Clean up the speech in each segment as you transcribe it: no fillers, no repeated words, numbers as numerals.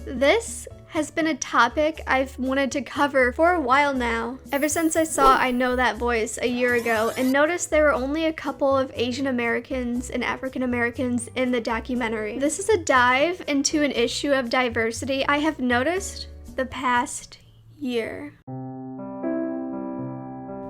This has been a topic I've wanted to cover for a while now, ever since I saw I Know That Voice a year ago and noticed there were only a couple of Asian Americans and African Americans in the documentary. This is a dive into an issue of diversity I have noticed the past year.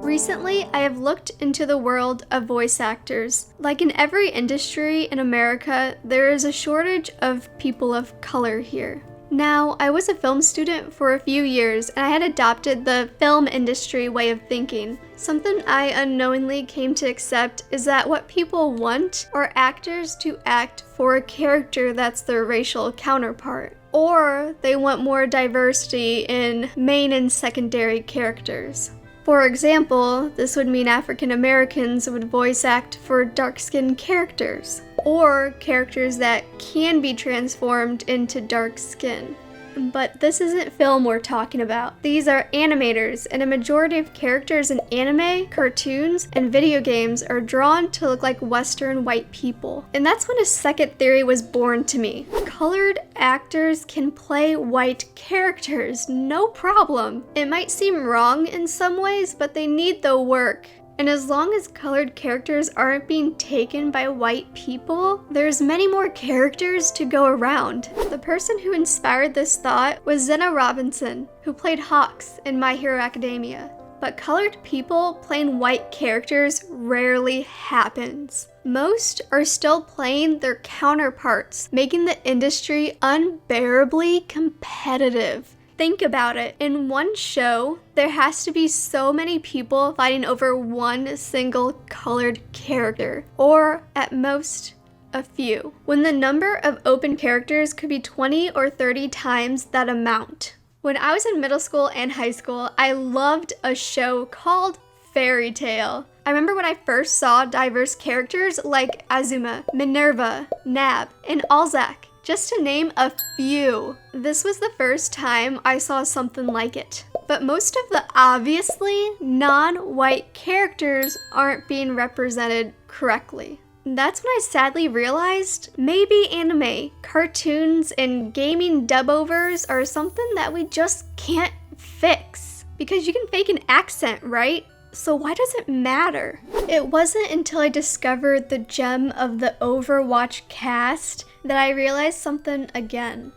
Recently, I have looked into the world of voice actors. Like in every industry in America, there is a shortage of people of color here. Now, I was a film student for a few years and I had adopted the film industry way of thinking. Something I unknowingly came to accept is that what people want are actors to act for a character that's their racial counterpart. Or they want more diversity in main and secondary characters. For example, this would mean African Americans would voice act for dark-skinned characters, or characters that can be transformed into dark skin. But this isn't film we're talking about. These are animators, and a majority of characters in anime, cartoons, and video games are drawn to look like Western white people. And that's when a second theory was born to me. Colored actors can play white characters, no problem. It might seem wrong in some ways, but they need the work. And as long as colored characters aren't being taken by white people, there's many more characters to go around. The person who inspired this thought was Zenna Robinson, who played Hawks in My Hero Academia. But colored people playing white characters rarely happens. Most are still playing their counterparts, making the industry unbearably competitive. Think about it. In one show, there has to be so many people fighting over one single colored character, or at most, a few, when the number of open characters could be 20 or 30 times that amount. When I was in middle school and high school, I loved a show called Fairy Tale. I remember when I first saw diverse characters like Azuma, Minerva, Nab, and Alzak, just to name a few. This was the first time I saw something like it. But most of the obviously non-white characters aren't being represented correctly. That's when I sadly realized maybe anime, cartoons, and gaming dub-overs are something that we just can't fix. Because you can fake an accent, right? So why does it matter? It wasn't until I discovered the gem of the Overwatch cast that I realized something again.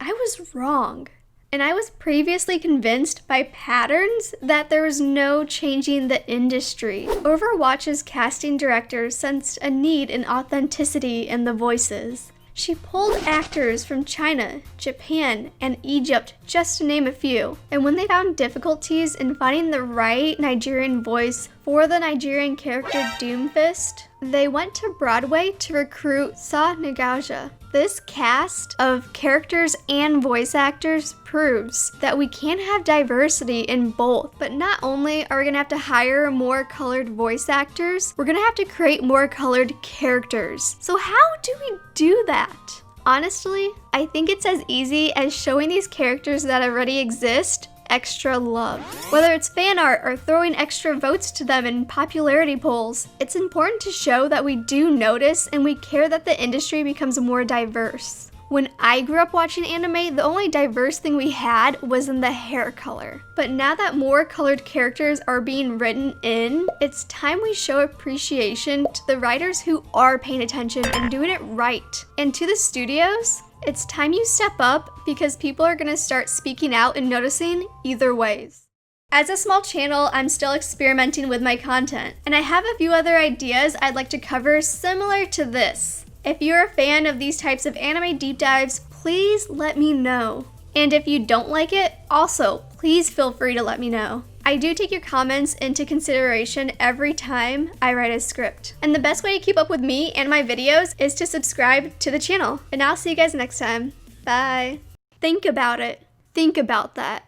I was wrong. And I was previously convinced by patterns that there was no changing the industry. Overwatch's casting director sensed a need in authenticity in the voices. She pulled actors from China, Japan, and Egypt, just to name a few. And when they found difficulties in finding the right Nigerian voice for the Nigerian character Doomfist, they went to Broadway to recruit Sa Nagaja. This cast of characters and voice actors proves that we can have diversity in both. But not only are we gonna have to hire more colored voice actors, we're gonna have to create more colored characters. So how do we do that? Honestly, I think it's as easy as showing these characters that already exist extra love. Whether it's fan art or throwing extra votes to them in popularity polls, it's important to show that we do notice and we care that the industry becomes more diverse. When I grew up watching anime, the only diverse thing we had was in the hair color. But now that more colored characters are being written in, it's time we show appreciation to the writers who are paying attention and doing it right. And to the studios, it's time you step up because people are gonna start speaking out and noticing either ways. As a small channel, I'm still experimenting with my content, and I have a few other ideas I'd like to cover similar to this. If you're a fan of these types of anime deep dives, please let me know. And if you don't like it, also, please feel free to let me know. I do take your comments into consideration every time I write a script. And the best way to keep up with me and my videos is to subscribe to the channel. And I'll see you guys next time. Bye. Think about it. Think about that.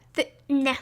Nah.